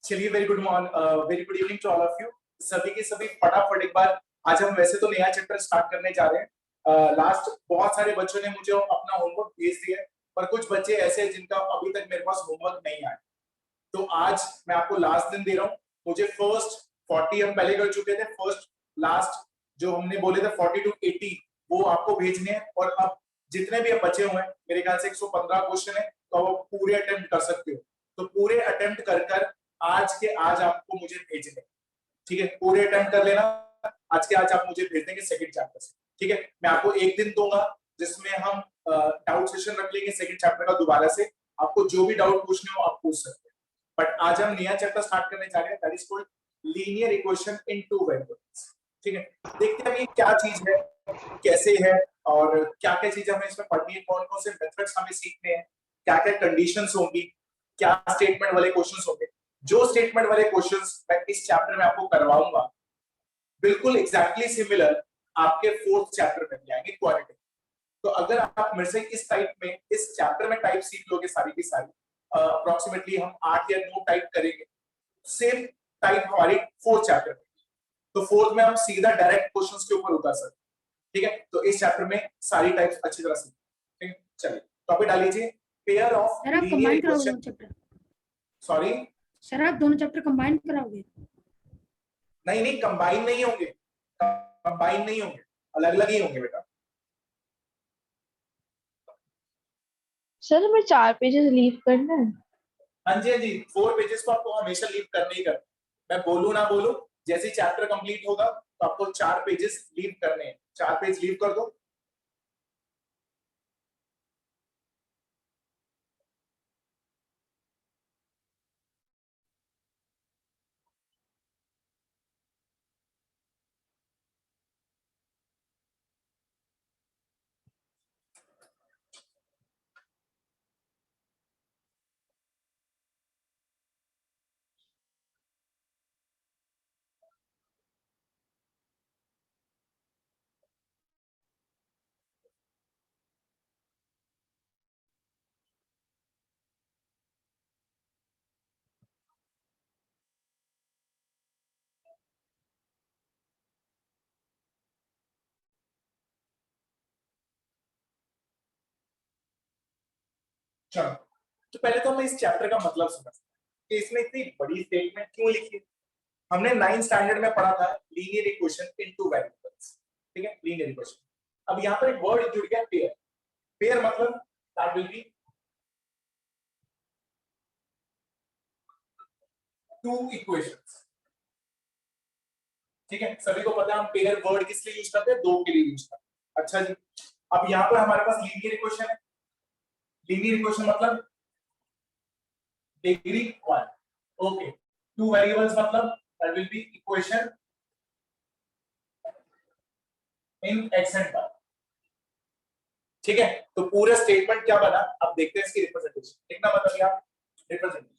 चलिए, very good evening to all of you. सभी के सभी फटाफट एक बार, आज हम वैसे तो नया चैप्टर स्टार्ट करने जा रहे हैं। लास्ट बहुत सारे बच्चों ने मुझे अपना होमवर्क भेज दिया है, पर कुछ बच्चे ऐसे हैं जिनका अभी तक मेरे पास होमवर्क नहीं आया। तो आज मैं आपको लास्ट दिन दे रहा हूँ। मुझे फर्स्ट 40 हम पहले कर चुके थे, फर्स्ट लास्ट जो हमने बोले थे 40 to 80 वो आपको भेजने हैं। और अब जितने भी अब बचे हुए हैं, मेरे ख्याल से 115 क्वेश्चन है, तो आप पूरे अटेम्प्ट कर सकते हो। तो पूरे अटेम्प्ट कर आज के आज आपको मुझे भेजने, ठीक है? पूरे अटेम्प्ट कर लेना, आज के आज आप मुझे भेज देंगे सेकंड चैप्टर से, ठीक है? मैं आपको एक दिन दूंगा जिसमें हम डाउट सेशन रख लेंगे सेकंड चैप्टर का दोबारा से। आपको जो भी डाउट पूछने हो आप पूछ सकते हैं। बट आज हम नया चैप्टर स्टार्ट करने जा रहे हैं, that is called linear equation in two variables, ठीक है? देखते हैं ये क्या चीज है, कैसे है, और क्या क्या चीजें हमें इसमें पढ़नी है, कौन कौन से मेथड्स हमें सीखने हैं, क्या क्या कंडीशंस होंगी, क्या स्टेटमेंट वाले क्वेश्चंस होंगे। जो स्टेटमेंट वाले क्वेश्चंस मैं इस चैप्टर में आपको करवाऊंगा, बिल्कुल एग्जैक्टली सिमिलर आपके फोर्थ चैप्टर में भी आएंगे, क्वालिटी। तो अगर आप मेरे से इस टाइप में, इस चैप्टर में टाइप सीख लोगे सारी की सारी, अप्रोक्सीमेटली हम 8 या 9 टाइप करेंगे, सेम टाइप हमारी फोर्थ चैप्टर में। तो फोर्थ में हम सीधा डायरेक्ट क्वेश्चंस के ऊपर उतर सकते, ठीक है? तो इस चैप्टर में सारी टाइप्स अच्छी तरह से, ठीक है? चलिए टॉपिक डाल लीजिए, pair of linear equation. Sorry sir, आप दोनों चैप्टर कंबाइन कराओगे? नहीं नहीं, कंबाइन नहीं होंगे, कंबाइन नहीं होंगे, अलग अलग ही होंगे बेटा। सर मैं 4 पेजेस लीव करना है। हाँ जी हाँ जी, 4 पेजेस को आपको हमेशा लीव करने ही करना। मैं बोलूं ना बोलूं, जैसे चैप्टर कंप्लीट होगा तो आपको 4 पेजेस लीव करने हैं। 4 पेज लीव कर दो। चलो, तो पहले तो हम इस चैप्टर का मतलब समझते हैं कि इसमें इतनी बड़ी स्टेटमेंट क्यों लिखी है। हमने 9th स्टैंडर्ड में पढ़ा था लीनियर इक्वेशन इनटू वेरिएबल्स, ठीक है? Linear equation. अब यहाँ पर एक वर्ड जुड़ गया, पेयर। पेयर मतलब that will B two equations, ठीक है? सभी को पता है हम पेयर वर्ड किस लिए यूज करते हैं, दो के लिए यूज करते हैं। अच्छा जी, अब यहाँ पर हमारे पास लीनियर इक्वेशन है। लीनियर इक्वेशन मतलब डिग्री 1, ओके। टू वेरिएबल्स मतलब that will be equation in x and y, ठीक है? तो पूरा स्टेटमेंट क्या बना, अब देखते हैं इसकी रिप्रेजेंटेशन। लिखना मतलब यहाँ रिप्रेजेंटेशन।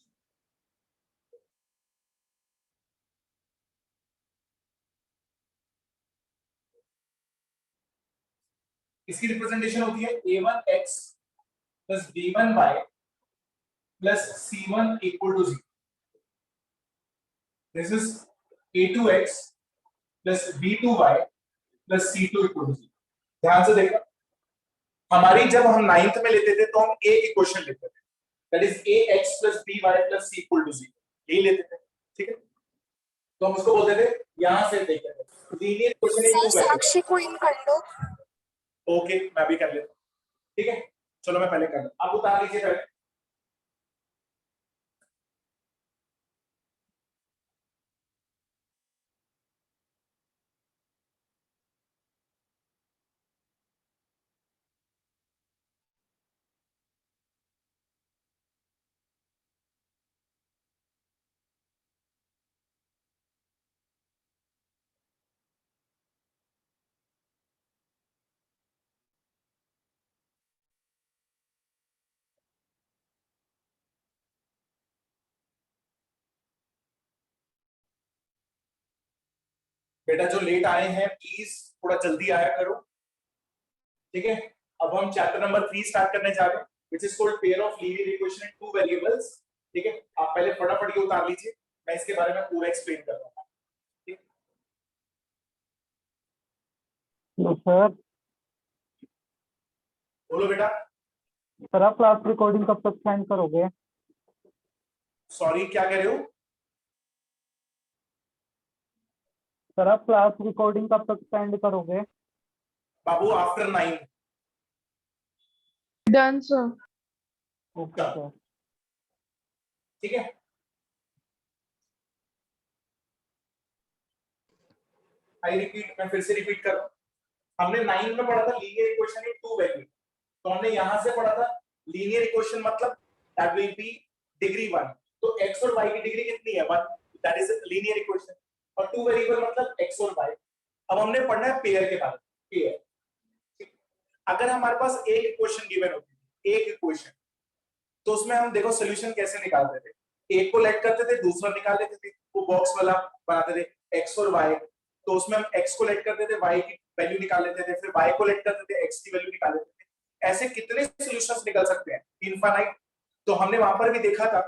इसकी रिप्रेजेंटेशन होती है a1x plus b1y plus c1 equal to 0। This is a2x plus b2y plus c2 equal to 0। ध्यान से देखना, हमारी जब हम 9th में लेते थे तो हम a इक्वेशन लेते थे, that is ax plus by plus c equal to 0, यही लेते थे, ठीक है? तो हम उसको बोलते थे, यहां से देखते थे linear equation in two variables. Sakshi को इन कर लो। ओके, मैं भी कर लेता हूं, ठीक है? चलो मैं पहले कर लूं, आप उतार लीजिए पहले। बेटा जो लेट आए हैं प्लीज थोड़ा जल्दी आया करो, ठीक है? अब हम चैप्टर नंबर 3 स्टार्ट करने जा रहे हैं। which is called pair of linear equation in two variables. ठीक है, आप पहले फटाफट ये उतार लीजिए, मैं इसके बारे में पूरा एक्सप्लेन कर रहा हूँ। तो सर बोलो बेटा। सर आप क्लास रिकॉर्डिंग कब तक सेंड करोगे? सॉरी, क्या कह रहे हो? सर आप क्लास रिकॉर्डिंग कब तक सेंड करोगे? बाबू after 9। Done sir. Okay sir. ठीक है, आई रिपीट, मैं फिर से रिपीट कर रहा हूँ। हमने 9 में पढ़ा था linear equation in two value, तो हमने यहां से पढ़ा था लीनियर इक्वेशन मतलब दैट विल बी डिग्री 1, तो x और y की डिग्री कितनी है? 1, दैट इज लीनियर इक्वेशन। और टू वेरिएबल मतलब x और y। अब हमने पढ़ना है पेयर के बारे में। पेयर, अगर हमारे पास एक इक्वेशन गिवन होती है, एक इक्वेशन, तो उसमें हम देखो सॉल्यूशन कैसे निकालते थे। एक को लेट करते थे, दूसरा निकाल लेते थे, वो बॉक्स वाला बनाते थे x और y, तो उसमें हम x को लेट करते थे, y की वैल्यू निकाल लेते थे, फिर y को लेट करते थे, x की वैल्यू निकाल लेते थे। ऐसे कितने सॉल्यूशंस निकल सकते हैं? इनफाइनाइट। तो हमने वहां पर भी देखा था,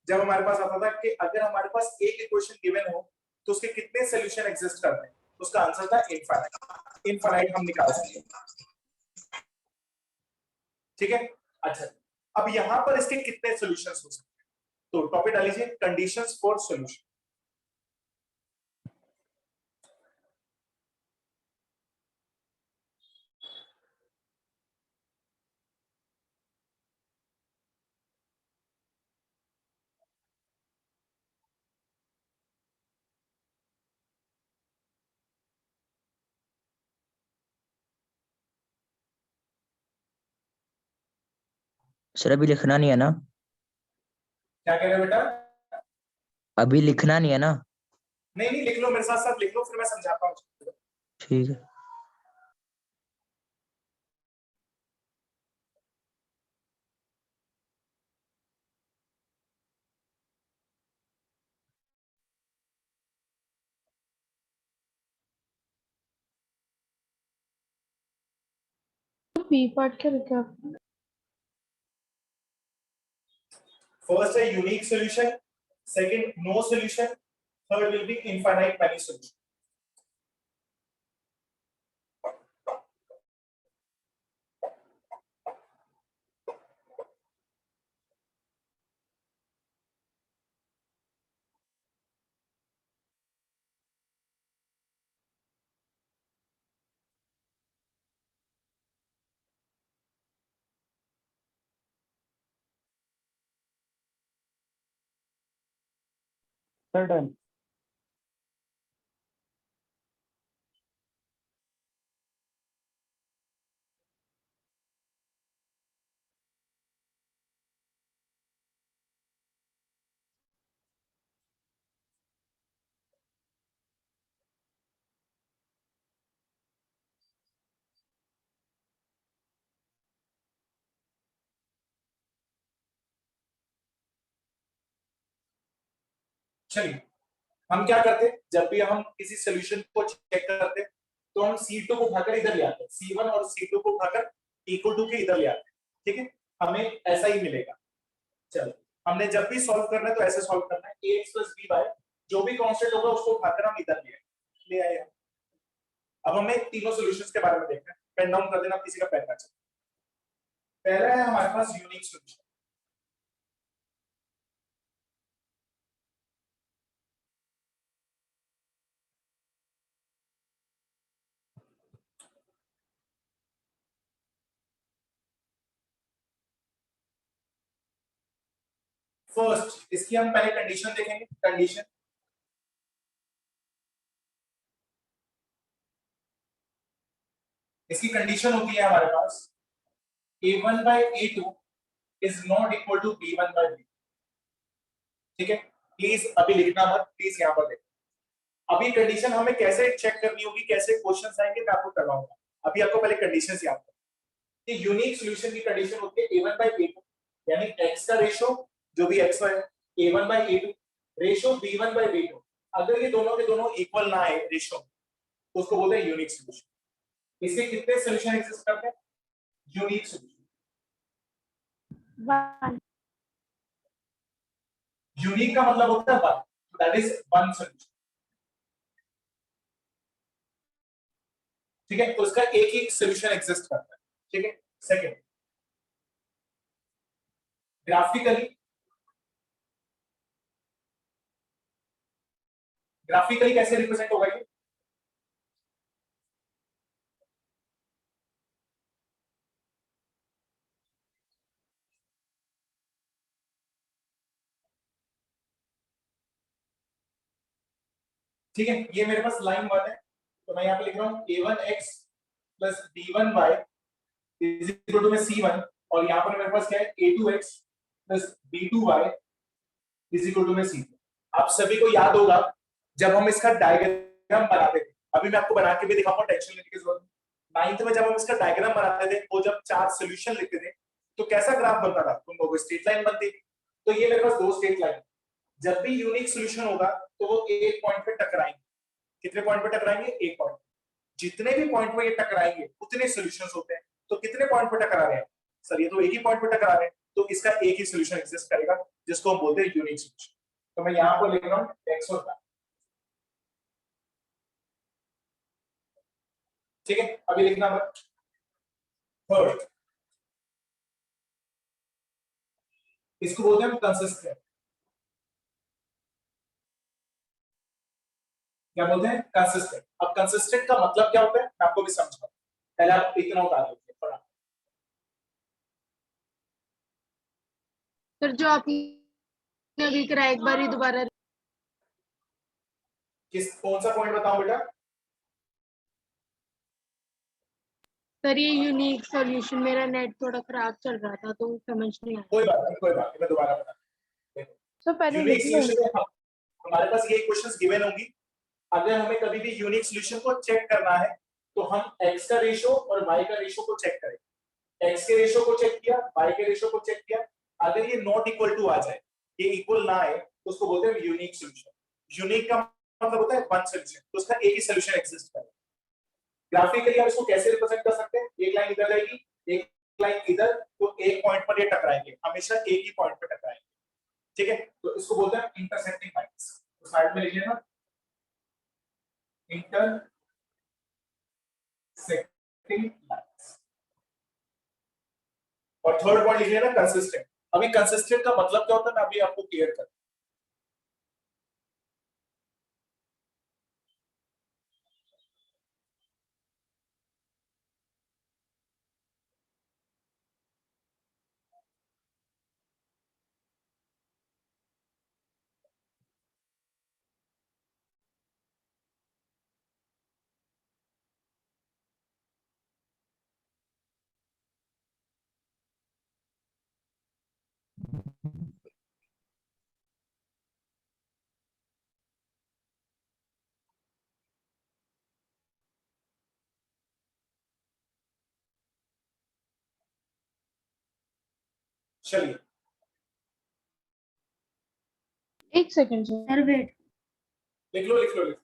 जब हमारे पास आता था कि अगर हमारे पास एक इक्वेशन गिवन हो तो उसके कितने सॉल्यूशन एग्जिस्ट करते हैं, उसका आंसर था इनफाइनाइट। इनफाइनाइट हम निकाल सकते हैं। ठीक है, अच्छा, अब यहां पर इसके कितने सॉल्यूशंस हो सकते हैं? तो टॉपिक डाल लीजिए, कंडीशंस फॉर सॉल्यूशन। सर अभी लिखना नहीं है ना? क्या कह रहे हो बेटा? अभी लिखना नहीं है ना? नहीं नहीं, लिख लो, मेरे साथ साथ लिख लो, फिर मैं समझाता हूँ। ठीक है। बी पार्ट क्या लिखा आपने? फर्स्ट है unique solution, second no solution, third will be infinite many solution. Sir done. चलिए, हम क्या करते हैं, जब भी हम किसी सॉल्यूशन को चेक करते हैं तो हम C2 को उठाकर इधर ले आते हैं, C1 और C2 को उठाकर इक्वल टू के इधर ले आते हैं। ठीक है, हमें ऐसा ही मिलेगा। चलो, हमने जब भी सॉल्व करना है तो ऐसे सॉल्व करना है, ax + by, जो भी कांस्टेंट होगा उसको उठाकर हम इधर ले आए। अब हमें तीनों सॉल्यूशंस के बारे में देखना है। पेन डाउन कर देना, किसी का पेन ना चले। पहला है हमारे पास यूनिक सॉल्यूशन। फर्स्ट, इसकी हम पहले कंडीशन देखेंगे। कंडीशन, इसकी कंडीशन होती है हमारे पास a1/a2 is not equal to b1/b। ठीक है, प्लीज अभी लिखना मत, प्लीज यहाँ पर देखो। अभी कंडीशन हमें कैसे चेक करनी होगी, कैसे क्वेश्चंस आएंगे, मैं आपको करवाऊंगा। अभी आपको पहले कंडीशंस याद करनी है। यूनिक सॉल्यूशन की कंडीशन होती है a1/a2, यानी x का रेशो जो भी x है, a1/a2 रेशो b1/b2। अगर ये दोनों के दोनों इक्वल ना आए रेशो, तो उसको बोलते हैं यूनिक सॉल्यूशन। इसके कितने सॉल्यूशन एग्जिस्ट करते हैं? Unique solution. 1. यूनिक का मतलब होता है one, that is one solution. ठीक है, तो उसका एक ही सोल्यूशन एग्जिस्ट करता है। ठीक है, सेकंड, ग्राफिकली, ग्राफिकली कैसे रिप्रेजेंट होगा ये? ठीक है, ये मेरे पास लाइन वन है, तो मैं यहाँ पे लिख रहा हूँ a1x plus b1y is equal to में c1, और यहाँ पर मेरे पास क्या है a2x plus b2y is equal to में c2। आप सभी को याद होगा जब हम इसका डायग्राम बनाते थे, अभी मैं आपको बना के भी दिखाऊंगा, टेंशन लेने की जरूरत नहीं। नाइन्थ में जब हम इसका डायग्राम बनाते थे, वो जब चार सॉल्यूशन लिखते थे, तो कैसा ग्राफ बनता था? तुम लोगों को स्ट्रेट लाइन बनती थी। तो ये मेरे पास दो स्ट्रेट लाइन, जब भी यूनिक सॉल्यूशन होगा तो वो एक पॉइंट पे टकराएंगे। कितने पॉइंट पे टकराएंगे? एक पॉइंट। जितने भी पॉइंट पे ये टकराएंगे उतने सॉल्यूशंस होते हैं। तो कितने पॉइंट पे टकरा रहे हैं सर? ये तो एक ही पॉइंट पे टकरा रहे हैं, तो इसका एक ही सॉल्यूशन एग्जिस्ट करेगा, जिसको हम बोलते हैं यूनिक सॉल्यूशन। तो मैं यहां पर लिख रहा हूं x और y। ठीक है, अभी लिखना है थर्ड, इसको बोलते हैं कंसिस्टेंट। क्या बोलते हैं? कंसिस्टेंट। अब कंसिस्टेंट का मतलब क्या होता है मैं आपको भी समझाऊं, पहले आप इतना उतार लीजिए थोड़ा। सर जो आपने अभी करा एक बार ही दोबारा। किस कौन सा पॉइंट बताऊं बेटा? सर ये यूनिक सॉल्यूशन, मेरा नेट थोड़ा खराब चल रहा था तो समझ नहीं आया। कोई बात नहीं, कोई बात नहीं, मैं दोबारा बता। सर पहले यूनिक लिख लो। सॉल्यूशन में हमारे पास ये क्वेश्चंस गिवन होंगी। अगर हमें कभी भी यूनिक सॉल्यूशन को चेक करना है तो हम x का रेशो और y का रेशो को चेक करें। x के रेशो को चेक किया, y के रेशो को चेक किया, अगर ये नॉट इक्वल टू आ जाए, ये इक्वल ना आए, तो उसको बोलते हैं यूनिक सॉल्यूशन। यूनिक का मतलब होता है वन सॉल्यूशन, तो उसका एक ही सॉल्यूशन एग्जिस्ट करे। ग्राफिकली आप इसको कैसे रिप्रेजेंट कर सकते हैं? एक लाइन इधर जाएगी, एक लाइन इधर, तो एक पॉइंट पर ये टकराएंगे, हमेशा एक ही पॉइंट पर टकराएंगे। ठीक है, तो इसको बोलते हैं इंटरसेक्टिंग लाइंस। तो साइड में लिखिए ना, इंटरसेक्टिंग लाइंस। और थर्ड पॉइंट लिखिए ना कंसिस्टेंट। अभी कंसिस्टेंट का मतलब क्या होता है मैं अभी आपको क्लियर कर। चलिए, एक सेकंड सर। सर वेट, लिख लो लिख लो लिख लो।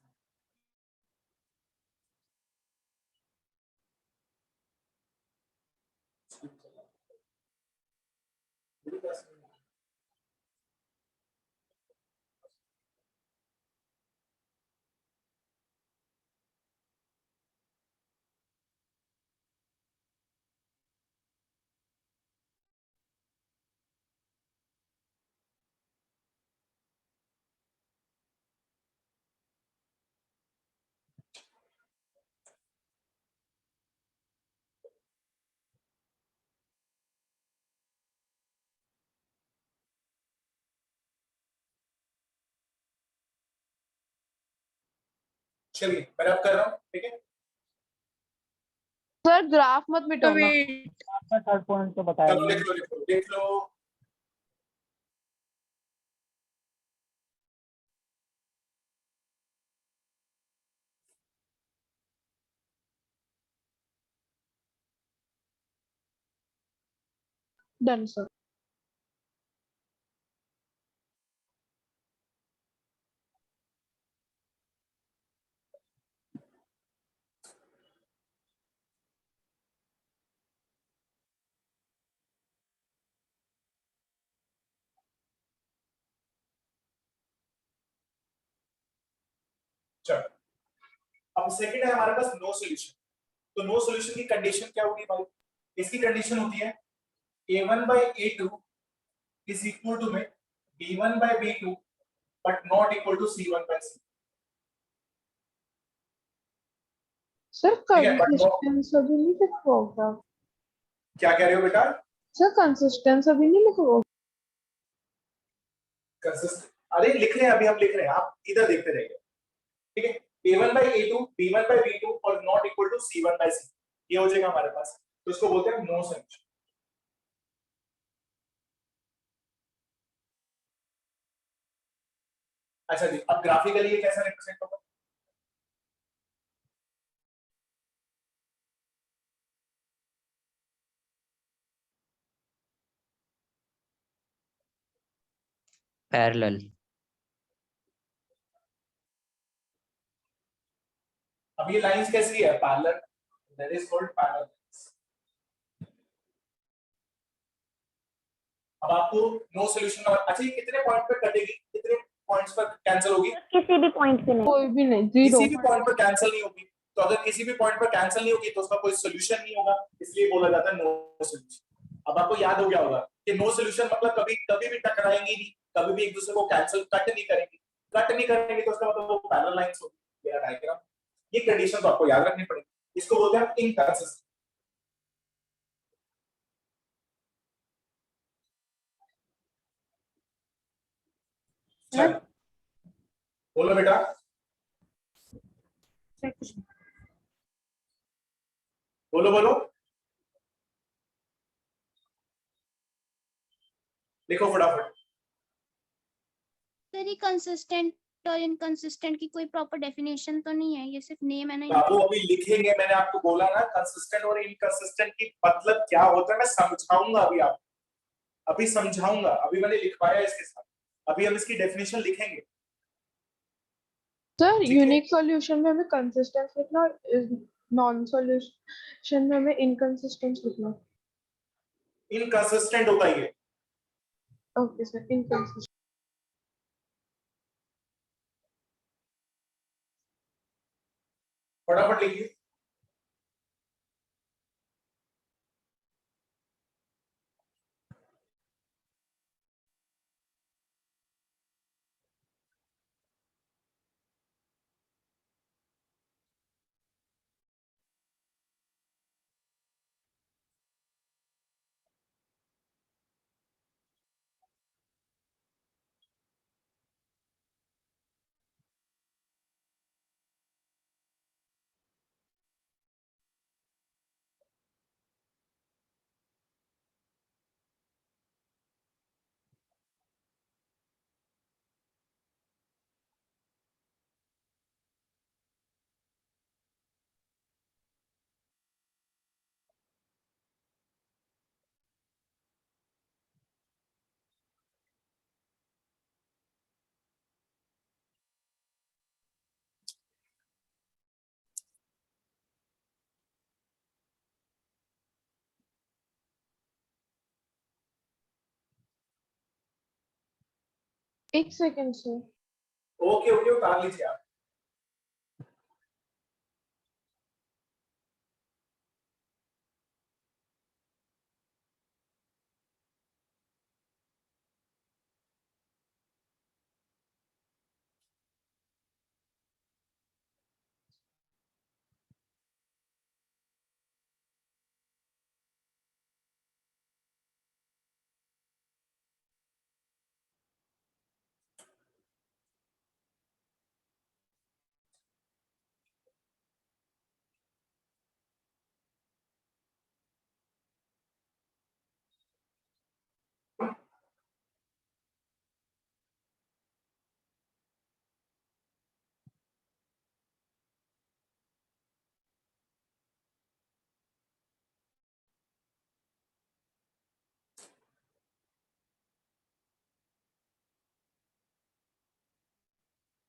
चलिए मैं अब कर रहा हूं, ठीक है। सर ग्राफ मत मिटाना। वेट, आपका थर्ड पॉइंट तो बताया चलो ही लिख लो लिख लो लिख लो। Done sir. चलो अब सेकंड है हमारे पास नो सॉल्यूशन। तो नो सॉल्यूशन की कंडीशन क्या होगी भाई? इसकी कंडीशन होती है a1 by a2 is equal to में b1 by b2 but not equal to c1 by c। Sir ठीक है, but no- कंसिस्टेंस अभी नहीं लिखा होगा। क्या कह रहे हो बेटा? सर कंसिस्टेंस अभी नहीं लिखा होगा। कंसिस्टेंट अरे लिख रहे हैं, अभी हम लिख रहे हैं, आप इधर देखते रहिए। ठीक है, a1 by a2 b1 by b2 और not equal to c1 by c, ये हो जाएगा हमारे पास। तो इसको बोलते हैं नो सॉल्यूशन। अच्छा जी, अब ग्राफिकली ये कैसा रिप्रेजेंट होगा? पैरेलल। अब ये लाइंस कैसी है? Parallel, that is called parallel. अब आपको नो सॉल्यूशन। अच्छा ये कितने पॉइंट पे कटेगी, कितने पॉइंट्स पर कैंसिल होगी? किसी भी पॉइंट पे नहीं। कोई भी नहीं, जीरो। किसी भी पॉइंट पर कैंसिल नहीं होगी। तो अगर किसी भी पॉइंट पर कैंसिल नहीं होगी तो उसका कोई सॉल्यूशन नहीं होगा, इसलिए बोला जाता है नो सॉल्यूशन। अब आपको याद हो गया होगा कि नो सॉल्यूशन मतलब कभी कभी भी टकराएंगी नहीं, कभी भी एक दूसरे को कैंसिल कट नहीं करेंगी। कट नहीं करेंगे तो उसका मतलब वो पैरेलल लाइंस होगी, मेरा डायग्राम। ये कंडीशन तो आपको याद रखनी पड़ेगी, इसको बोलते हैं इनकंसिस्टेंट। बोलो बेटा। सर कुछ नहीं। बोलो बोलो, लिखो फटाफट। सर ये कंसिस्टेंट और इनकंसिस्टेंट की कोई प्रॉपर डेफिनेशन तो नहीं है, ये सिर्फ नेम है ना। बाबू अभी लिखेंगे, मैंने आपको बोला ना कंसिस्टेंट और इनकंसिस्टेंट की मतलब क्या होता है, मैं समझाऊंगा अभी आपको, अभी समझाऊंगा, अभी मैंने लिखवाया इसके साथ, अभी हम इसकी डेफिनेशन लिखेंगे। सर ठीक है। यूनिक सॉल्यूशन में हमें कंसिस्टेंस लिखना और नॉन सॉल्यूशन में हमें इनकंसिस्टेंस लिखना। इनकंसिस्टेंट होगा ये। Okay sir, inconsistent. फटाफट लिखिए। एक सेकंड सर। ओके ओके, उतार लीजिए आप।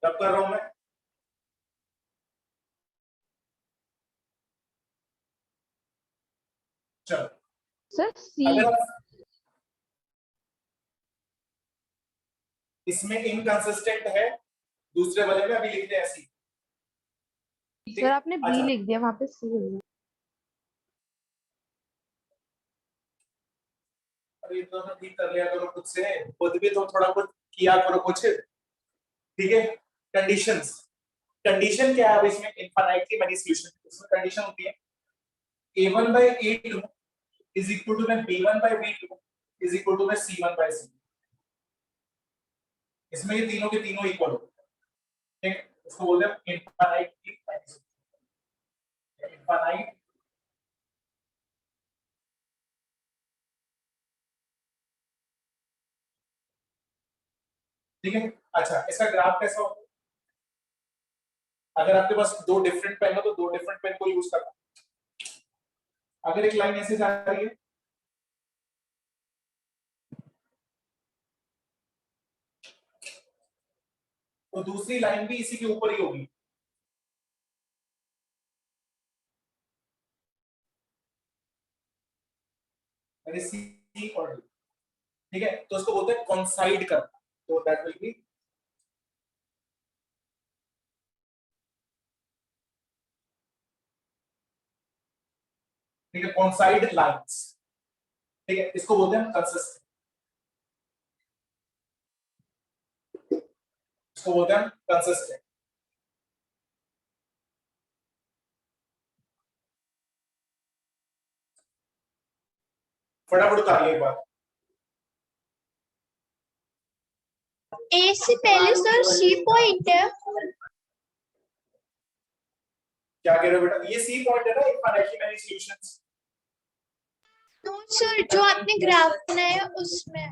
कब कर रहा हूं मैं? चलो सर सी। अगर इसमें इनकंसिस्टेंट है, दूसरे वाले में अभी लिखते हैं सी। सर आपने बी अच्छा। लिख दिया, वहां पे सी है। अरे तो ना ठीक कर लिया करो खुद से, खुद भी तो थोड़ा कुछ किया करो कुछ, ठीक है। कंडीशंस, कंडीशन क्या है अब इसमें, इनफाइनाइटली मैनी सॉल्यूशन, इसमें कंडीशन होती है a1 by a2 is equal to b1 by b2 is equal to c1 by c। इसमें ये तीनों के तीनों इक्वल होते हैं, ठीक है। इसको बोलते हैं इनफाइनाइटली मैनी सॉल्यूशन, इनफाइनाइट ठीक है। अच्छा, इसका ग्राफ कैसा होगा, अगर आपके पास दो डिफरेंट पेन हो तो दो डिफरेंट पेन को यूज करना। अगर एक लाइन ऐसे जा रही है तो दूसरी लाइन भी इसी के ऊपर ही होगी, यानी सी और डी, ठीक है। तो उसको बोलते हैं कॉन्साइड करना, तो दैट विल बी ठीक है, कॉन्साइड लाइंस, ठीक है। इसको बोलते हैं कंसिस्टेंट, इसको बोलते हैं कंसिस्टेंट। फटाफट उतारिए एक बार। ए से पहले सर सी पॉइंट है। क्या कह रहे हो बेटा, ये सी पॉइंट है ना इनफाइनाइटली मैनी सॉल्यूशंस। तो सर जो आपने ग्राफ बनाया उसमें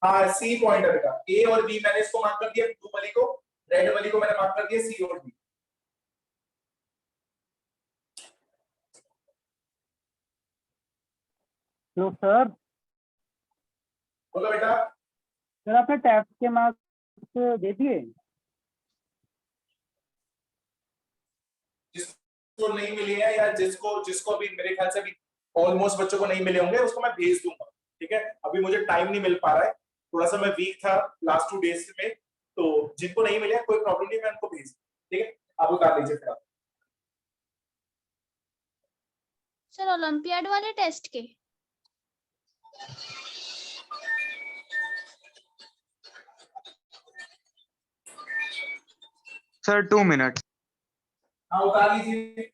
हाँ सी पॉइंट है बेटा, ए और बी मैंने इसको मार्क कर दिया, ब्लू वाली को, रेड वाली को मैंने मार्क कर दिया, सी और बी। तो सर बोलो बेटा। सर आपने टेस्ट के मार्क्स दे दिए? जिसको नहीं मिली है या जिसको जिसको भी मेरे ख्याल से भी ऑलमोस्ट बच्चों को नहीं मिले होंगे, उसको मैं भेज दूंगा, ठीक है। अभी मुझे टाइम नहीं मिल पा रहा है, थोड़ा सा मैं वीक था लास्ट 2 डेज में, तो जिनको नहीं मिले कोई प्रॉब्लम नहीं, मैं उनको भेज दूंगा, ठीक है। आप उतार लीजिए फिर आप। सर ओलंपियाड वाले टेस्ट के सर 2 मिनट। हाँ उतार लीजिए।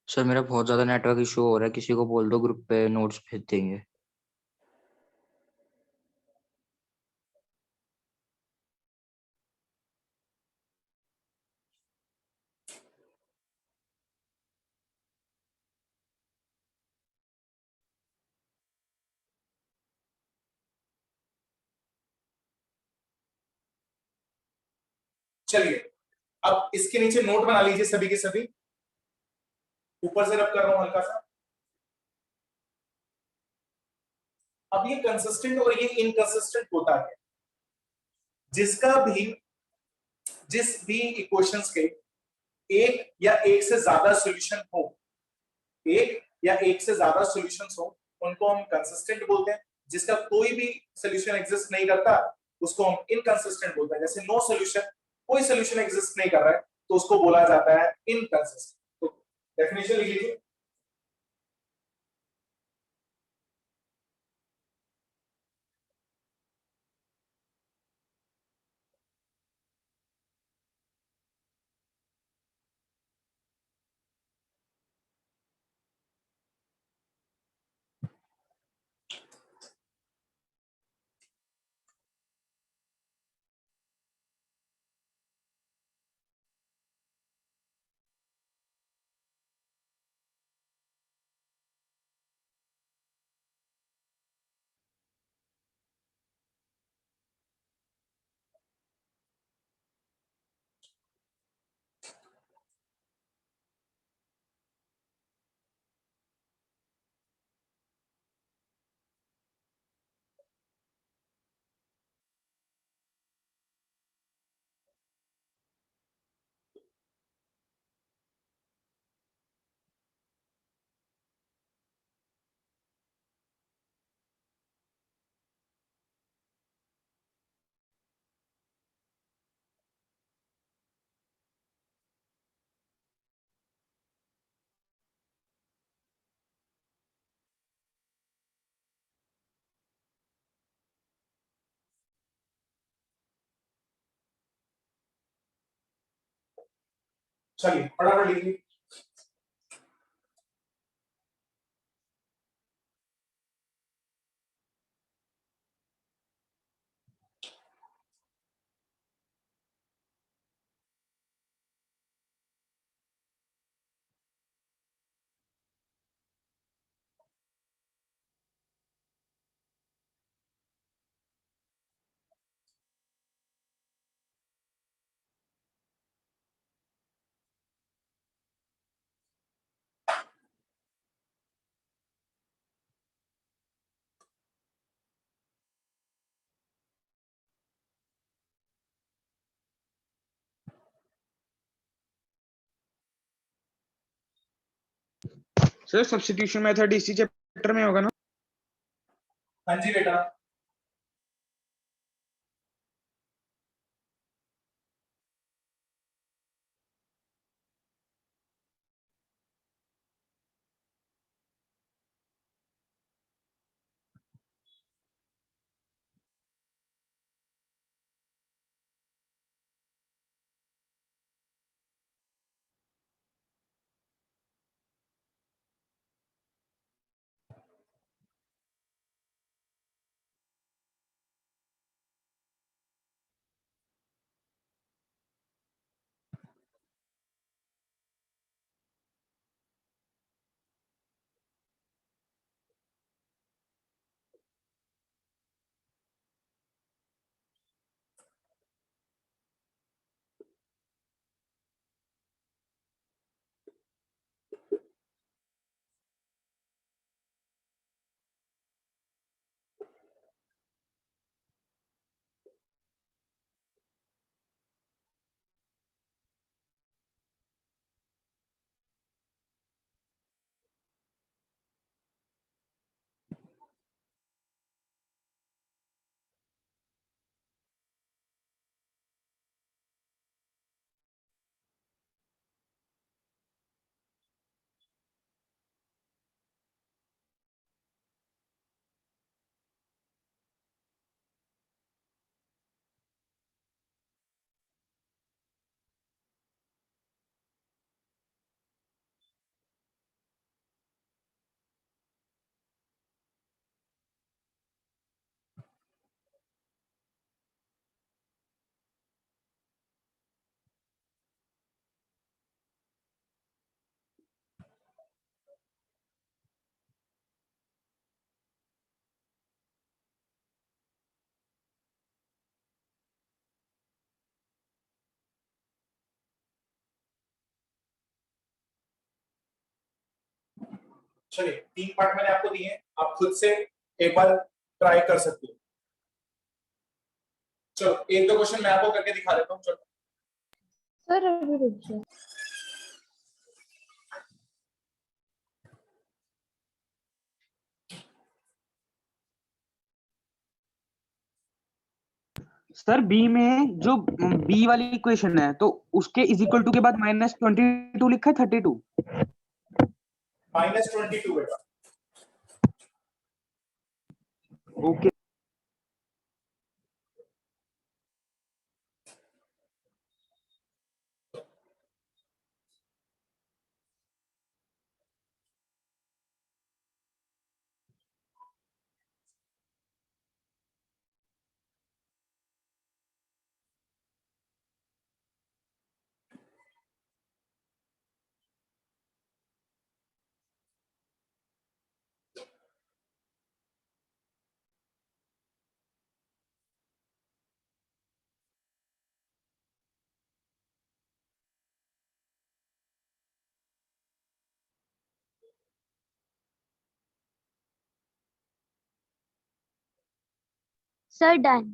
सर मेरा बहुत ज्यादा नेटवर्क इशू हो रहा है, किसी को बोल दो ग्रुप पे नोट्स भेज देंगे। चलिए अब इसके नीचे नोट बना लीजिए सभी के सभी, ऊपर से रब कर रहा हूं हल्का सा। अब ये कंसिस्टेंट और ये इनकंसिस्टेंट होता है, जिसका भी जिस भी इक्वेशंस के एक या एक से ज्यादा सॉल्यूशन हो, एक या एक से ज्यादा सॉल्यूशंस हो, उनको हम कंसिस्टेंट बोलते हैं। जिसका कोई भी सॉल्यूशन एग्जिस्ट नहीं करता उसको हम इनकंसिस्टेंट बोलते हैं। जैसे नो सॉल्यूशन, कोई सॉल्यूशन एग्जिस्ट नहीं कर रहा है तो उसको बोला जाता है इनकंसिस्टेंट। तो डेफिनेशन लिख लीजिए। चलिए फटाफट लिखिए। सर सब्स्टिट्यूशन मेथड इसी चैप्टर में होगा ना? हाँ जी बेटा। चलिए 3 पार्ट मैंने आपको दिए हैं, आप खुद से एक बार ट्राई कर सकते हो। चलो 1-2 क्वेश्चन मैं आपको करके दिखा देता हूँ। चलो सर अभी रुक जाओ। सर बी में जो बी वाली इक्वेशन है तो उसके इज इक्वल टू के बाद -22 लिखा है 32। -22 बेटा। Okay sir done.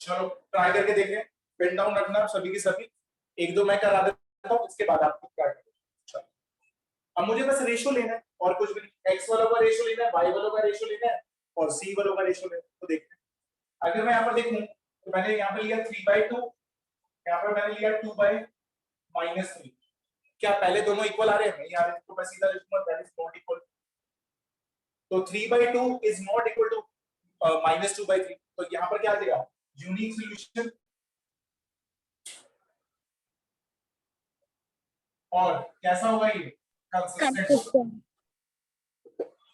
चलो ट्राई करके देखें। पेन डाउन रखना सभी की सभी। 1-2 मैं करा देता हूँ, इसके बाद आप ट्राई करें। चलो अब मुझे बस रेशियो लेना है और कुछ भी नहीं। x वालों का रेशियो लेना है, y वालों का रेशियो लेना है और c वालों का रेशियो लेना है। तो देखते हैं। अगर मैं यहाँ पर देखूं तो मैंने यहाँ पे लिया 3/2, यहाँ पर मैंने लिया 2/-3। क्या पहले दोनों इक्वल आ रहे हैं? नहीं आ रहे, तो मैं सीधा लिखूंगा दैट इज नॉट इक्वल। तो 3/2 इज नॉट इक्वल टू -2/3, तो यहाँ पर क्या आ जाएगा, यूनिक सॉल्यूशन। और कैसा होगा ये, कंसिस्टेंट।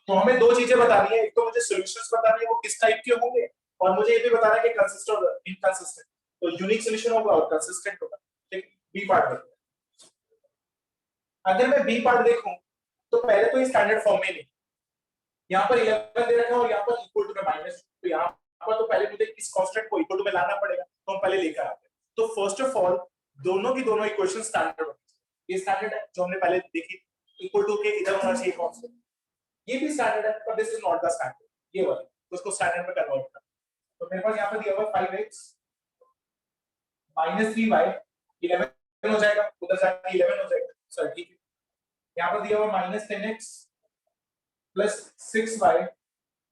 तो हमें दो चीजें बतानी है, एक तो मुझे सॉल्यूशंस बतानी है वो किस टाइप के होंगे, और मुझे ये भी बताना है कि कंसिस्टेंट और इनकंसिस्टेंट। तो यूनिक सॉल्यूशन होगा और कंसिस्टेंट होगा। ठीक, बी पार्ट देखते हैं। अगर मैं बी पार्ट देखूं तो पहले तो ये स्टैंडर्ड फॉर्म में नहीं, यहाँ पर 11 दे रखा है और यहाँ पर इक्वल टू में -2, तो यहाँ पर तो पहले मुझे इस कांस्टेंट को इक्वल टू में लाना पड़ेगा, तो हम पहले लेकर आते हैं। तो फर्स्ट ऑफ ऑल दोनों की दोनों इक्वेशन स्टैंडर्ड होती है। ये स्टैंडर्ड है जो हमने पहले देखी, इक्वल टू के इधर होना चाहिए कांस्टेंट। ये भी स्टैंडर्ड है, पर this is not the standard, ये वाला, तो उसको स्टैंडर्ड में कन्वर्ट करना। तो मेरे पास यहाँ पर दिया हुआ 5x -3y 11 हो जाएगा, उधर जाके 11 हो जाएगा, सर ठीक है। यहाँ पर दिया हुआ -10x plus 6y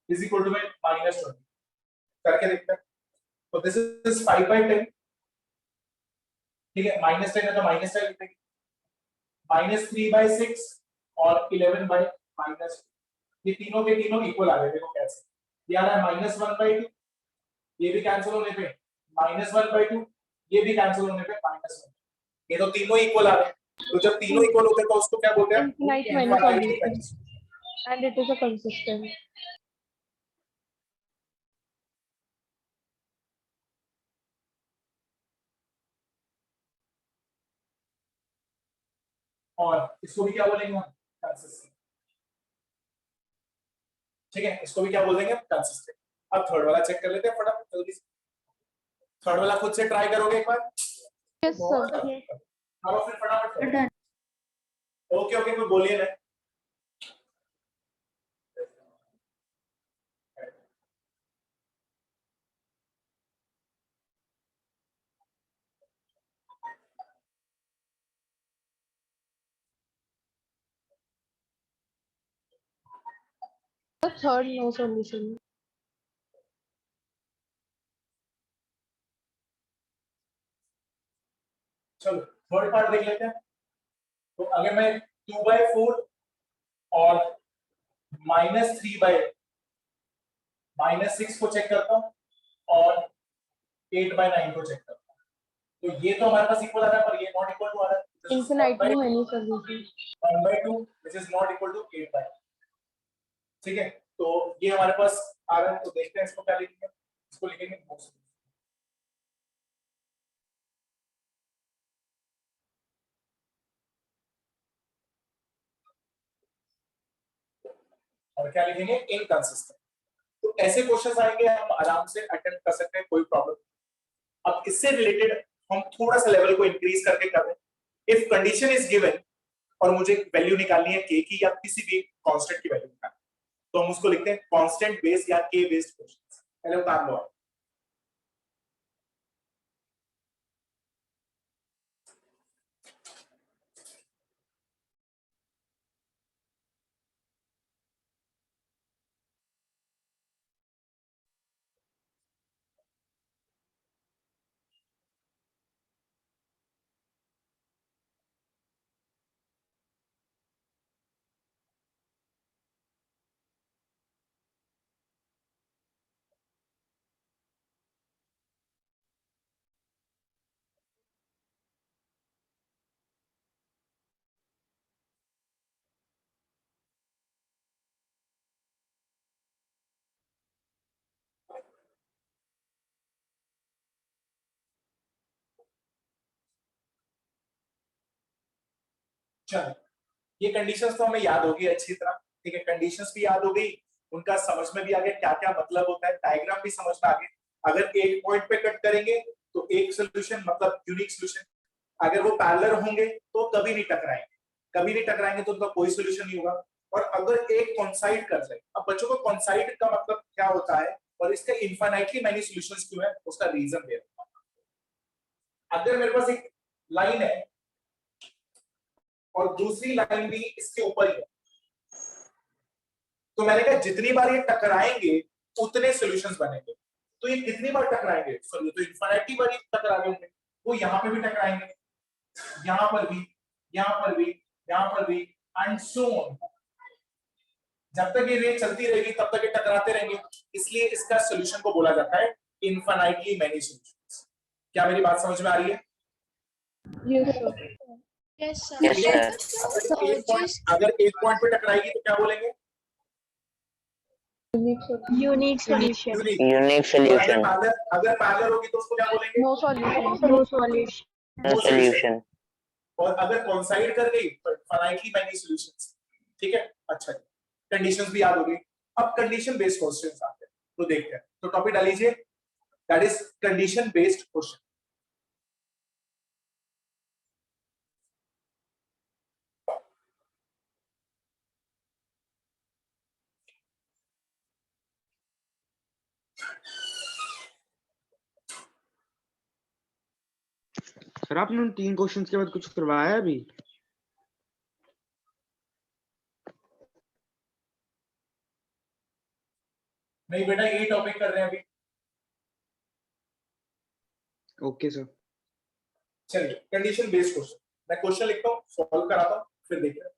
is equal to में -20, करके देखते हैं। तो दिस इज 5/10, ठीक है, -10 है तो -10 लिखेंगे, -3/6 और 11/-, ये तीनों के तीनों इक्वल आ रहे हैं, देखो कैसे, ये आ रहा है -1/2, ये भी कैंसिल होने पे -1/2, ये भी कैंसिल होने पे -1, ये तो तीनों इक्वल आ रहे हैं। तो जब तीनों इक्वल होते हैं तो उसको क्या बोलते हैं, Infinite many solutions, and it is a consistent. और इसको भी क्या बोलेंगे हम, कंसिस्टेंट। ठीक है, इसको भी क्या बोलेंगे, कंसिस्टेंट। अब थर्ड वाला चेक कर लेते हैं फटाफट जल्दी से। थर्ड वाला खुद से ट्राई करोगे एक बार, Yes, sir. अब फिर फटाफट करो। Done. ओके ओके, कोई बोलिए ना। The third no solution. चलो थर्ड पार्ट देख लेते हैं। तो अगर मैं 2/4 और -3/-6 को चेक करता हूँ और 8/9 को चेक करता हूँ, तो ये तो हमारे पास इक्वल आ रहा है, पर ये नॉट इक्वल टू आ रहा है। Infinitely many solutions. 1/2 which is not equal to 8/, ठीक है, तो ये हमारे पास आ रहा है। तो देखते हैं इसको क्या लिखेंगे, इसको लिखेंगे most, और क्या लिखेंगे, इनकंसिस्टेंट। तो ऐसे क्वेश्चंस आएंगे, हम आराम से अटेम्प्ट कर सकते हैं, कोई प्रॉब्लम। अब इससे रिलेटेड हम थोड़ा सा लेवल को इंक्रीज करके कर रहे हैं। इफ कंडीशन इज गिवन और मुझे वैल्यू निकालनी है k की या किसी भी कांस्टेंट की वैल्यू निकालनी है, तो हम उसको लिखते हैं कांस्टेंट बेस्ड या k बेस्ड क्वेश्चंस। पहले उतार लो आप। चलो, ये कंडीशंस तो हमें याद होगी अच्छी तरह, ठीक है, कंडीशंस भी याद हो गई, उनका समझ में भी आ गया क्या क्या मतलब होता है, डायग्राम भी समझ में आ गए। अगर एक पॉइंट पे कट करेंगे तो एक सोल्यूशन मतलब यूनिक सोल्यूशन, अगर वो पैरेलल होंगे तो कभी नहीं टकराएंगे, कभी नहीं टकराएंगे तो उनका कोई सोल्यूशन नहीं होगा। और अगर एक कॉन्साइड कर जाए, अब बच्चों को कॉन्साइड का मतलब क्या होता है और इसके इनफाइनाइटली मेनी सॉल्यूशंस क्यों है, उसका रीजन दे रहा हूं। अगर मेरे पास एक लाइन है और दूसरी लाइन भी इसके ऊपर ही है, तो मैंने कहा जितनी बार ये टकराएंगे उतने सॉल्यूशंस बनेंगे। तो ये कितनी बार टकराएंगे, सॉरी तो इनफिनिटी बार टकरा रहे होंगे, वो यहाँ पे भी टकराएंगे, यहाँ पर भी, यहाँ पर भी, यहाँ पर भी, एंड सो ऑन। जब तक ये रेट चलती रहेगी तब तक ये टकराते रहेंगे, इसलिए इसका सोल्यूशन को बोला जाता है इनफाइनाइटली मैनी सॉल्यूशंस। क्या मेरी बात समझ में आ रही है? Yes, sir. यस अगर एक पॉइंट पे टकराएगी तो क्या बोलेंगे? Unique solution. Unique solution. Unique solution. अगर पैरेलल होगी तो उसको क्या बोलेंगे? No solution. No solution. No solution. और अगर कोइंसाइड कर गई तो फाइनाइटली मैनी सॉल्यूशंस। ठीक है, अच्छा, कंडीशंस भी याद हो गई। अब कंडीशन बेस्ड क्वेश्चंस आते हैं, तो देखते हैं। तो टॉपिक डालीजिए, that is condition based question. Sir आपने उन 3 क्वेश्चंस के बाद कुछ करवाया है अभी? नहीं बेटा, ये टॉपिक कर रहे हैं अभी। Okay sir. चलिए, कंडीशन बेस्ड क्वेश्चन, मैं क्वेश्चन लिखता हूँ, सॉल्व कराता हूँ, फिर देखते हैं।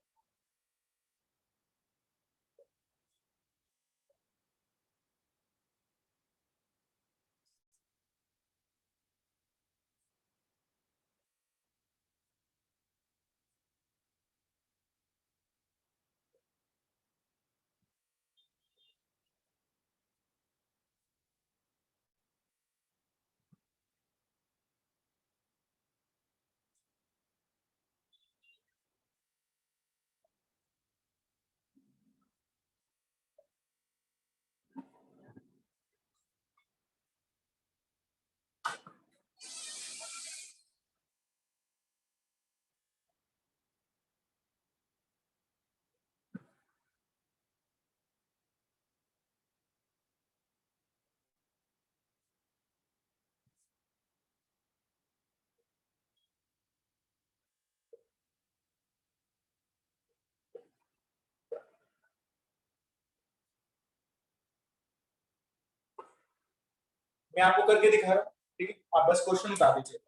मैं आपको करके दिखा रहा हूँ, ठीक है, आप बस क्वेश्चन उतार दीजिए।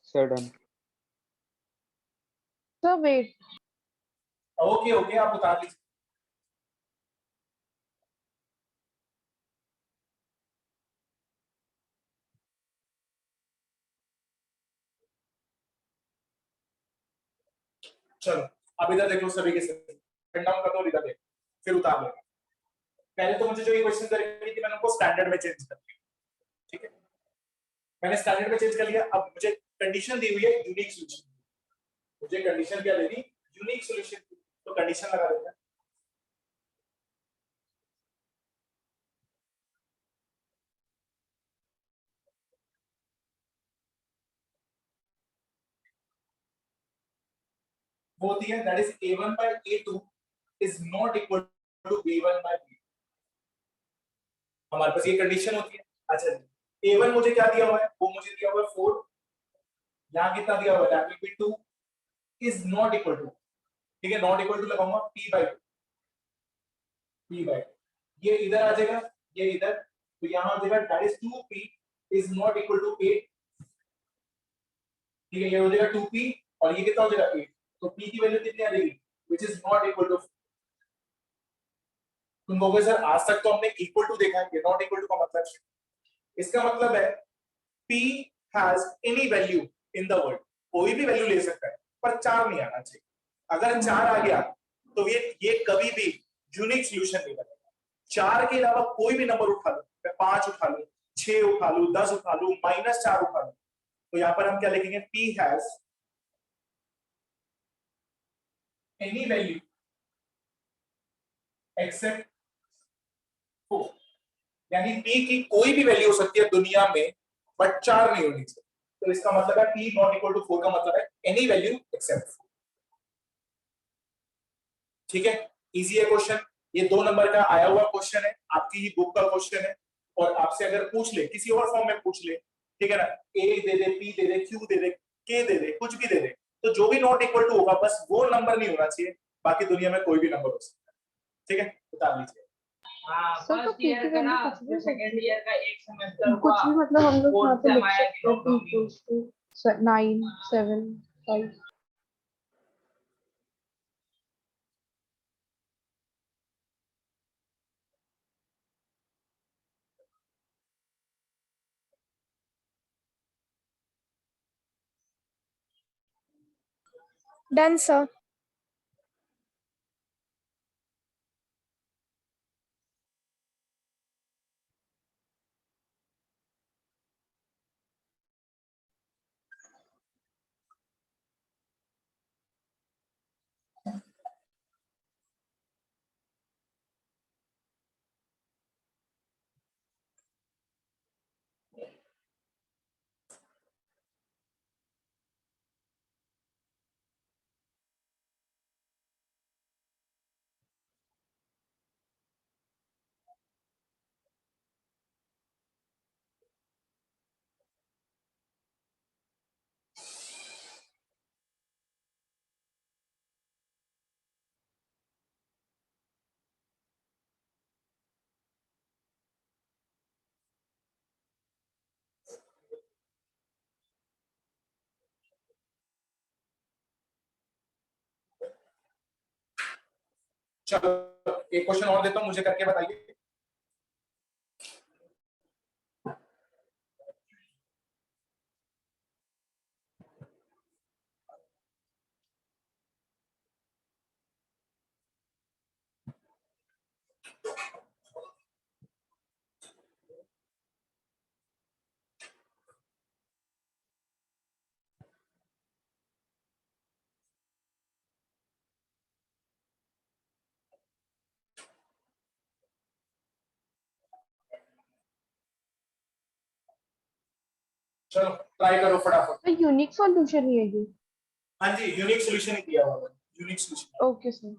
Sir done. Sir, wait. Okay okay, आप उतार लीजिए। चलो, अब इधर देखो, सभी के सभी पेन डाउन कर दो, इधर देखो, फिर उतार लो। पहले तो मुझे जो ये क्वेश्चन करेंगे कि मैंने उनको स्टैंडर्ड में चेंज कर दिया, ठीक है, मैंने स्टैंडर्ड में चेंज कर लिया। अब मुझे कंडीशन दी हुई है यूनिक सॉल्यूशन, मुझे कंडीशन क्या दे दी? यूनिक सॉल्यूशन, तो कंडीशन लगा देते हैं। वो होती है that is a1 by a2 is not equal to b1 by b। हमारे पास ये कंडीशन होती है। अच्छा, a1 मुझे क्या दिया हुआ है? वो मुझे दिया हुआ है 4, यहां कितना दिया हुआ है? That will be 2 is not equal to, ठीक है, नॉट इक्वल टू लगाऊंगा p by 2, p by 2, ये इधर आ जाएगा, ये इधर, तो यहां आ जाएगा that is 2p is not equal to 8, ठीक है, ये हो जाएगा 2p और ये कितना हो जाएगा 8, तो p की वैल्यू कितनी आ जाएगी? Which is not equal to. तुम कहोगे सर आज तक तो हमने इक्वल टू देखा है, ये नॉट इक्वल टू का मतलब, इसका मतलब है p has any value in the world, कोई भी वैल्यू ले सकता है, पर 4 नहीं आना चाहिए। अगर 4 आ गया तो ये कभी भी यूनिक सॉल्यूशन नहीं बनेगा। 4 के अलावा कोई भी नंबर उठा लो, मैं 5 उठा लूं, 6 उठा लूं, 10 उठा लूं, -4 उठा लूं, तो यहां पर हम क्या लिखेंगे? p has any value except 4, यानी p की कोई भी वैल्यू हो सकती है दुनिया में, बट 4 नहीं होनी चाहिए। तो इसका मतलब है p नॉट इक्वल टू 4 का मतलब है एनी वैल्यू एक्सेप्ट 4, ठीक है, इजी है क्वेश्चन। ये 2 नंबर का आया हुआ क्वेश्चन है, आपकी ही बुक का क्वेश्चन है, और आपसे अगर पूछ ले किसी और फॉर्म में पूछ ले, ठीक है ना, a they they, p they they, q they they, k दे दे, कुछ भी दे दे, तो जो भी नॉट इक्वल टू होगा बस वो नंबर नहीं होना चाहिए, बाकी दुनिया में कोई भी नंबर हो सकता है, ठीक है, बता लीजिए। सर, तो पी की वैल्यू कुछ भी हो सकती सेकंड है। ईयर का एक सेमेस्टर कुछ भी, मतलब हम लोग यहाँ पे लिख आया कि सकते हैं p equals to 9, 7, 5। Done, sir. चलो एक क्वेश्चन और देता हूं, मुझे करके बताइए। चलो ट्राई करो फटाफट। तो यूनिक सॉल्यूशन ही है ये। हाँ जी, यूनिक सॉल्यूशन ही दिया हुआ है, unique solution. Okay sir.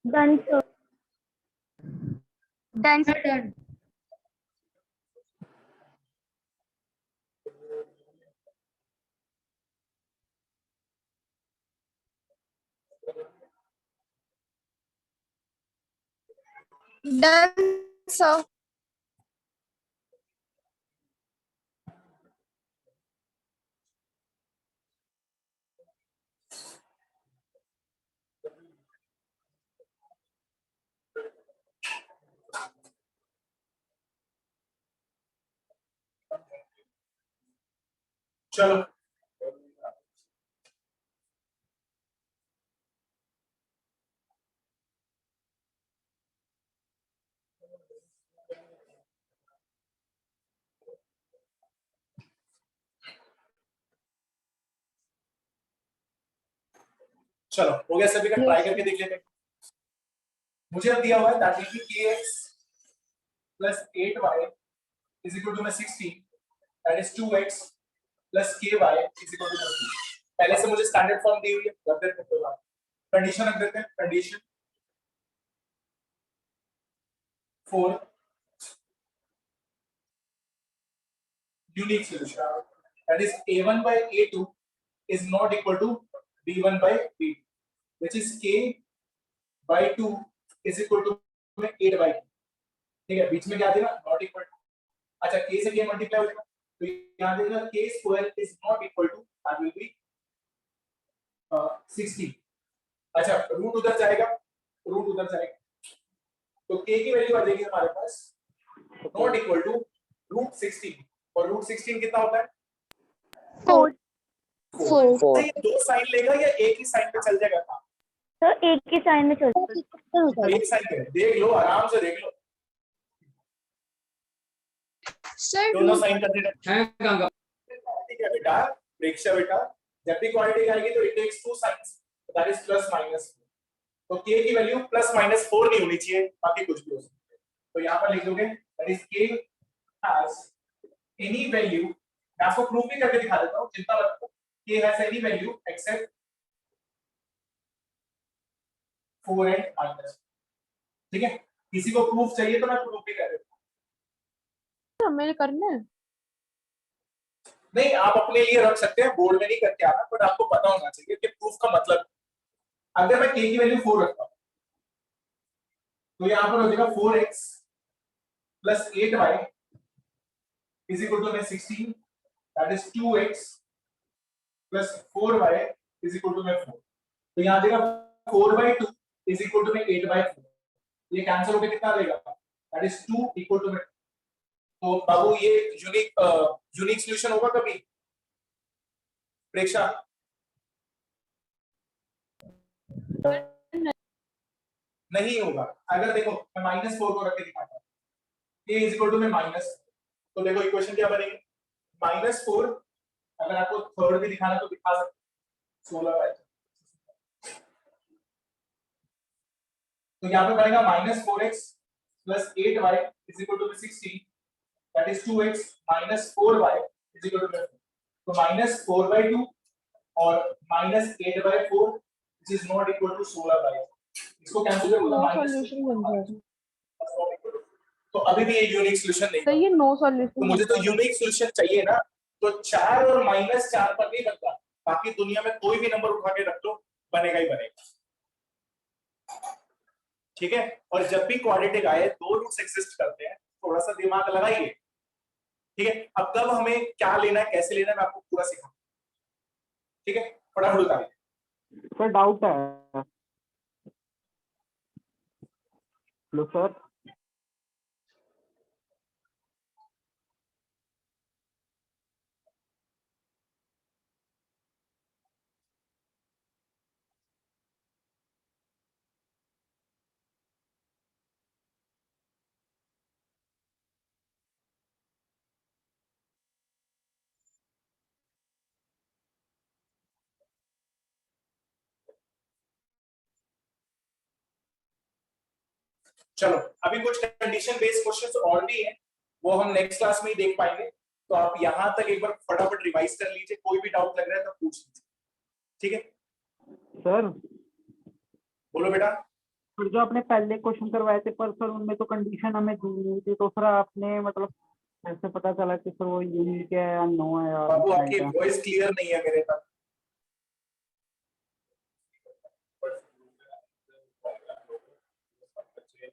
Done, sir. Done, sir. Done. Done, sir. चलो चलो हो गया सभी का, ट्राई करके देख लेते हैं। मुझे अब दिया हुआ है that will B kx plus 8y is equal to 16, that is 2x plus ky is equal to 30। पहले से मुझे स्टैंडर्ड फॉर्म दी हुई है, रख देते हैं कोई बात, कंडीशन रख देते हैं। Condition for unique solution that is a1 by a2 is not equal to b1 by b2, which is k by 2 is equal to 8 by 2। ठीक है, बीच में क्या देना, नॉट इक्वल टू। अच्छा, k से k मल्टीप्लाई हो जाएगा तो यहां देना k square is not equal to, that will be 60। अच्छा, रूट उधर जाएगा, रूट उधर जाएगा तो k की वैल्यू आ जाएगी हमारे पास नॉट इक्वल टू रूट 16। और रूट 16 कितना होता है? 4. 4 ये दो साइन लेगा या एक ही साइन पे चल जाएगा काम? तो एक ही साइन में चलता एक साइन पे देख लो, आराम से देख लो, सर दोनों साइन कंसीडर हैं। ठीक है बेटा, प्रेक्षा बेटा, जब भी क्वांटिटी आएगी तो it takes two signs, that is plus minus. तो k की वैल्यू प्लस माइनस 4 नहीं होनी चाहिए, बाकी कुछ भी हो सकता है। तो यहां पर लिख दोगे that is k has any value. मैं आपको प्रूफ भी करके दिखा देता हूं, चिंता मत करो। k has any value except 4 and minus. ठीक है, किसी को प्रूफ चाहिए तो मैं प्रूफ भी कर देता हूँ। मेरे करने हैं। नहीं, आप अपने लिए रख सकते हैं, बोर्ड में नहीं करके आना, बट आपको पता होना चाहिए कि प्रूफ का मतलब। अगर मैं k की वैल्यू 4 रखता हूं तो यहां पर हो जाएगा 4x plus 8y is equal to 16, that is 2x plus 4y is equal to 4। तो यहां आ जाएगा 4/2 इज इक्वल टू 8/4। ये कैंसिल होकर कितना देगा, दैट इज 2 इक्वल टू। तो बाबू ये यूनिक सॉल्यूशन होगा कभी प्रेक्षा? नहीं होगा। अगर देखो मैं -4 को रख के दिखाता हूं, a इज इक्वल टू में माइनस, तो देखो इक्वेशन क्या बनेगी, -4। अगर आपको थर्ड भी दिखाना तो दिखा सकते 16/, तो यहाँ पे बनेगा -4x plus 8y is equal to 16, that is 2x minus 4y is equal to 4। तो -4/2 और -8/4 which is not equal to 16/4। इसको कैंसिल कर नो सॉल्यूशन बन जाएगा। तो अभी भी ये यूनिक सॉल्यूशन नहीं तो ये नो सॉल्यूशन। तो मुझे तो यूनिक सॉल्यूशन चाहिए ना, तो 4 और -4 पर नहीं बनता, बाकी दुनिया में कोई भी नंबर उठा के रख दो बनेगा ही बनेगा। ठीक है, और जब भी क्वाड्रेटिक आए, दो रूट्स एग्जिस्ट करते हैं, थोड़ा सा दिमाग लगाइए। ठीक है, अब कब हमें क्या लेना है, कैसे लेना है, मैं आपको पूरा सिखाऊंगा। ठीक है, फटाफट बताइए। सर डाउट है। Hello sir. चलो, अभी कुछ कंडीशन बेस्ड क्वेश्चंस और भी हैं, वो हम नेक्स्ट क्लास में ही देख पाएंगे। तो आप यहां तक एक बार फटाफट रिवाइज कर लीजिए, कोई भी डाउट लग रहा है तो पूछ लीजिए। ठीक है सर बोलो बेटा। फिर जो आपने पहले क्वेश्चन करवाए थे पर सर उनमें तो कंडीशन हमें दी नहीं थी, तो सर आपने मतलब कैसे पता चला कि सर वो यूनिक है या नो है? बाबू आपकी वॉइस क्लियर नहीं है मेरे तक।